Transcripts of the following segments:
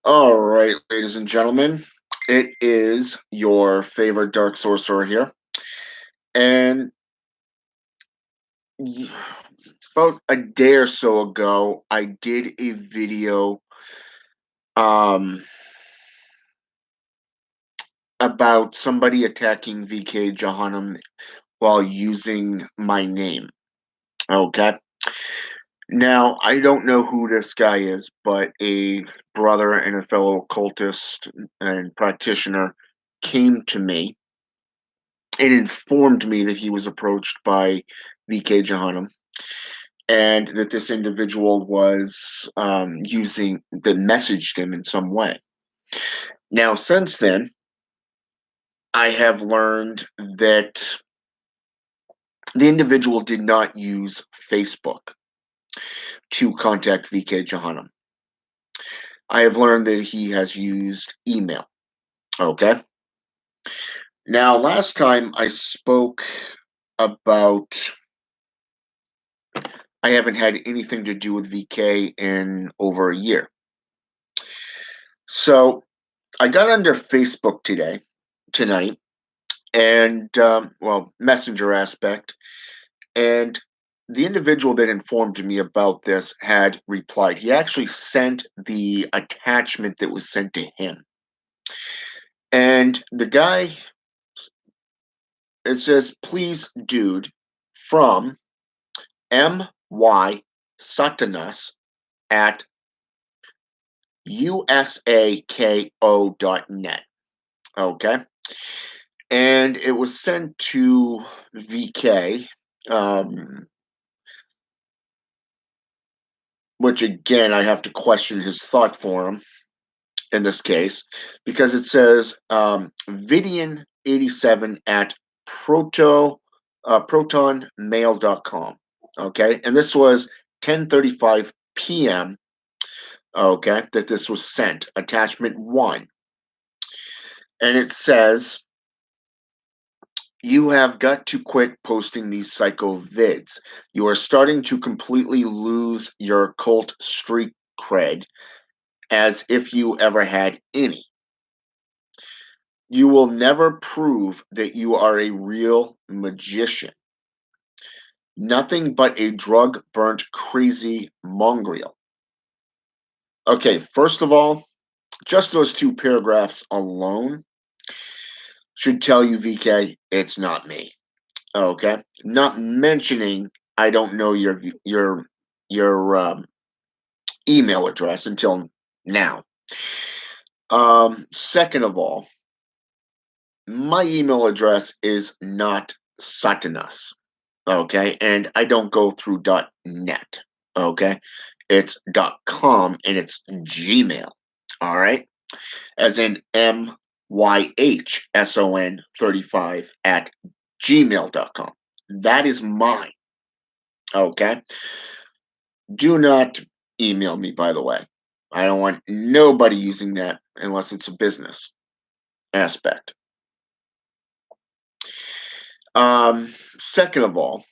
All right, ladies and gentlemen, it is your favorite Dark Sorcerer here. And y- about a day or so ago, I did a video um, about somebody attacking VK Jahannam while using my name. Okay. Now, I don't know who this guy is, but a brother and a fellow occultist and practitioner came to me and informed me that he was approached by VK Jahannam and that this individual was using that messaged him in some way. Now, since then, I have learned that the individual did not use Facebook to contact VK Jahannam. I have learned that he has used email. Okay. Now, last time I spoke about I haven't had anything to do with VK in over a year. So I got under Facebook tonight, and Messenger aspect, and the individual that informed me about this had replied. He actually sent the attachment that was sent to him, and the guy it says, "Please, dude," from M.Y. Satanas at usako.net. Okay. And it was sent to VK, um, which again, I have to question his thought form in this case, because it says Vidian87 at protonmail.com. Okay. And this was 10:35 p.m. Okay. That this was sent. Attachment one. And it says, "You have got to quit posting these psycho vids. You are starting to completely lose your cult street cred as if you ever had any. You will never prove that you are a real magician. Nothing but a drug burnt crazy mongrel." Okay, first of all, just those two paragraphs alone should tell you, VK, it's not me. Okay, not mentioning I don't know your email address until now. Second of all, my email address is not Satanas. Okay, and I don't go through .net. Okay, it's .com and it's Gmail. All right, as in MYHSON35 at gmail.com. That is mine. Okay. Do not email me, by the way. I don't want nobody using that unless it's a business aspect. Second of all,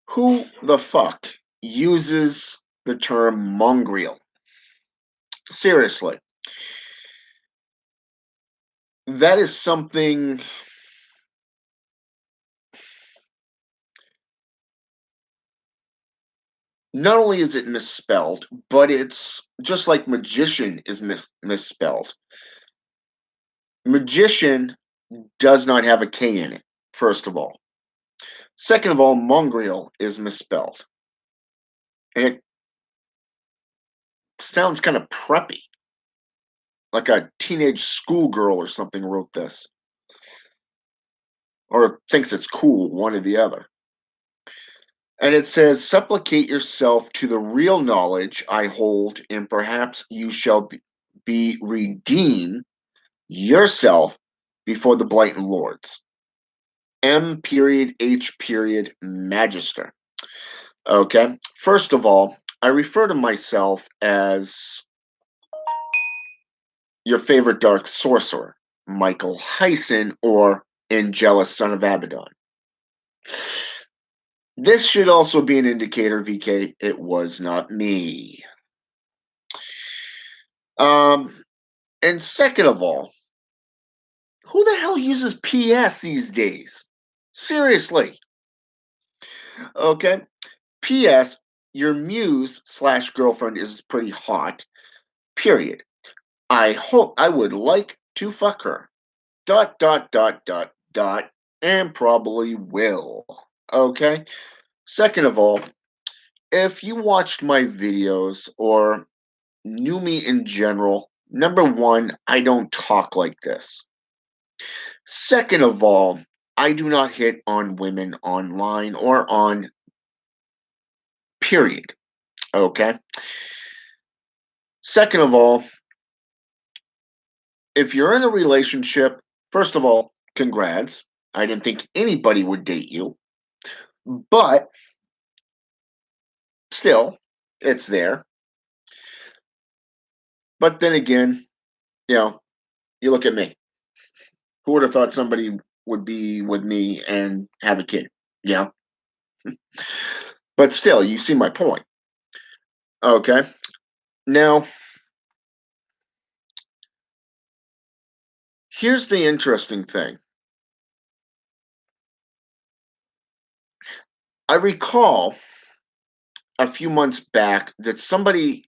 who the fuck uses the term mongrel? Seriously, that is something. Not only is it misspelled, but it's just like magician is misspelled. Magician does not have a K in it, first of all. Second of all, mongrel is misspelled. And it sounds kind of preppy, like a teenage schoolgirl or something wrote this, or thinks it's cool, one or the other. And it says, "Supplicate yourself to the real knowledge I hold, and perhaps you shall be redeem yourself before the blighting lords. M. Period H. Period Magister." Okay. First of all, I refer to myself as your favorite dark sorcerer, Michael Hyson, or Angelus, son of Abaddon. This should also be an indicator, VK, it was not me. Um, and second of all, who the hell uses PS these days? Seriously. Okay. PS, your muse slash girlfriend is pretty hot. Period. I would like to fuck her. Dot dot dot dot dot and probably will. Okay? Second of all, if you watched my videos or knew me in general, number one, I don't talk like this. Second of all, I do not hit on women online or on period. Okay? Second of all, if you're in a relationship, first of all, congrats. I didn't think anybody would date you, but still, it's there. But then again, you know, you look at me. Who would have thought somebody would be with me and have a kid? Yeah. But still, you see my point. Okay. Now, here's the interesting thing. I recall a few months back that somebody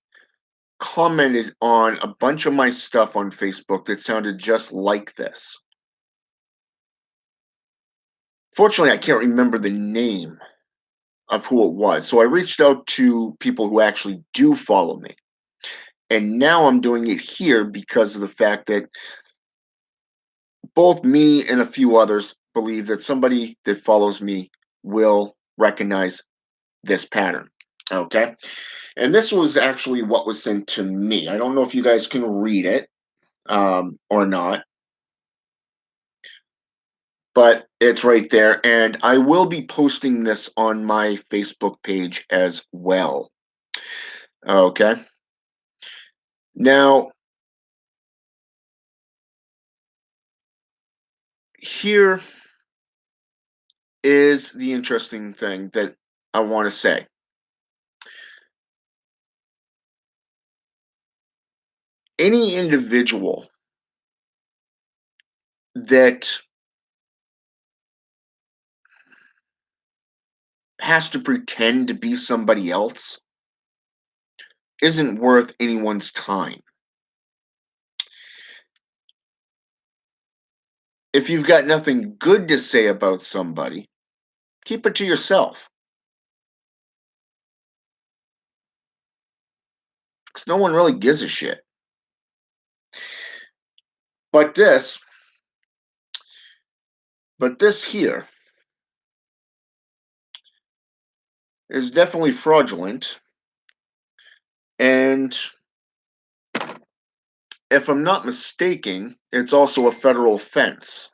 commented on a bunch of my stuff on Facebook that sounded just like this. Fortunately, I can't remember the name of who it was. So I reached out to people who actually do follow me. And now I'm doing it here because of the fact that both me and a few others believe that somebody that follows me will recognize this pattern. Okay. And this was actually what was sent to me. I don't know if you guys can read it or not, but it's right there. And I will be posting this on my Facebook page as well. Okay. Now, here is the interesting thing that I want to say. Any individual that has to pretend to be somebody else isn't worth anyone's time. If you've got nothing good to say about somebody, keep it to yourself. Because no one really gives a shit. But this, but this here is definitely fraudulent. And if I'm not mistaken, it's also a federal offense.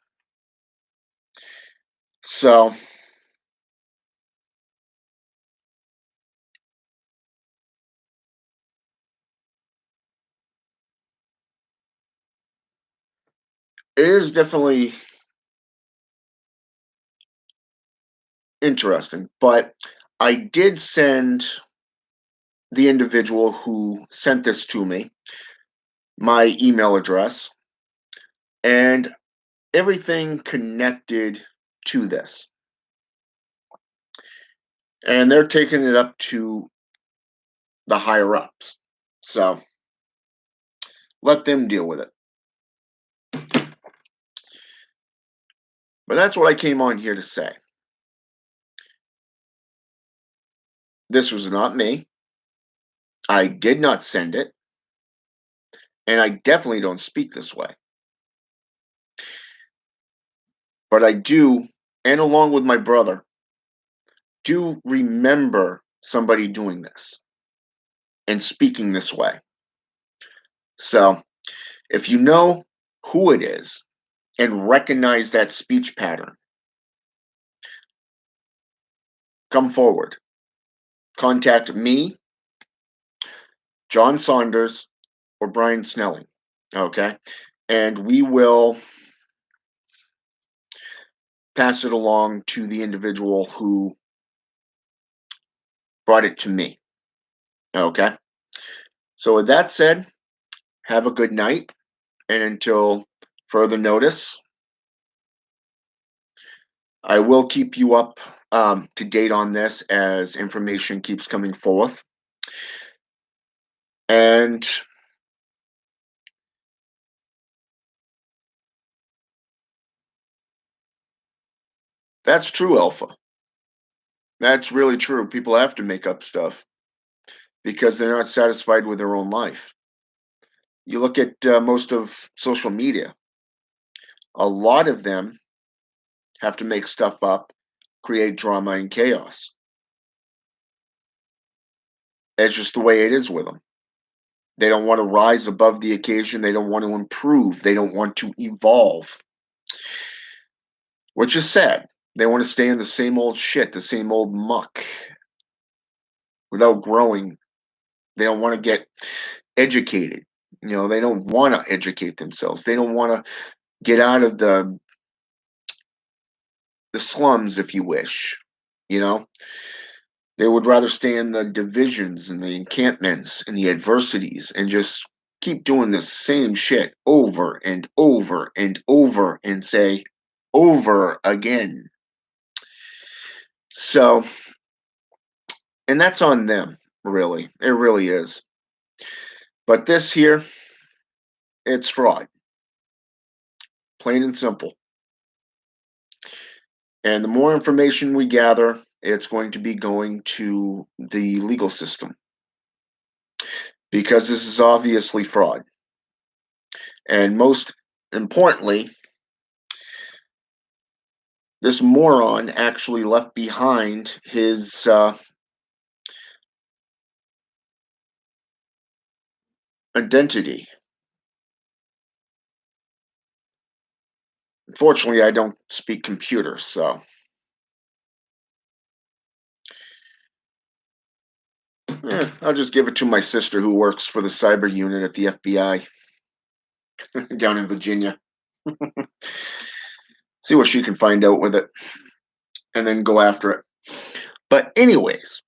So it is definitely interesting. But I did send the individual who sent this to me my email address and everything connected to this. And they're taking it up to the higher ups. So let them deal with it. But that's what I came on here to say. This was not me. I did not send it. And I definitely don't speak this way. But I do, and along with my brother, do remember somebody doing this and speaking this way. So if you know who it is and recognize that speech pattern, come forward. Contact me, John Saunders, or Brian Snelling. Okay. And we will pass it along to the individual who brought it to me. Okay. So, with that said, Have a good night, and until further notice, I will keep you up to date on this as information keeps coming forth. And that's true, Alpha. That's really true. People have to make up stuff because they're not satisfied with their own life. You look at most of social media, a lot of them have to make stuff up, create drama and chaos. That's just the way it is with them. They don't want to rise above the occasion. They don't want to improve. They don't want to evolve, which is sad. They want to stay in the same old shit, the same old muck without growing. They don't want to get educated. They don't want to educate themselves. They don't want to get out of the slums, if you wish. You know, they would rather stay in the divisions and the encampments and the adversities and just keep doing the same shit over and over and over and say over again. So, and that's on them, really. It really is. But this here, it's fraud, plain and simple. And the more information we gather, it's going to be going to the legal system because this is obviously fraud. And most importantly, this moron actually left behind his identity. Unfortunately, I don't speak computer, so I'll just give it to my sister who works for the cyber unit at the FBI down in Virginia. See what she can find out with it and then go after it. But anyways,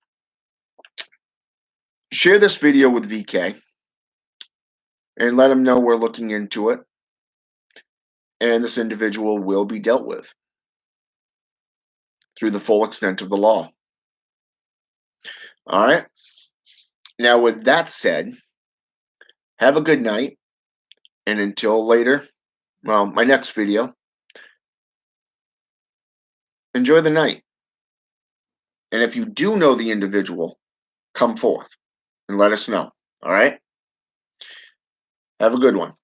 share this video with VK and let him know we're looking into it and this individual will be dealt with through the full extent of the law. All right. Now, with that said, have a good night. And until later, well, my next video, enjoy the night. And if you do know the individual, come forth and let us know. All right. Have a good one.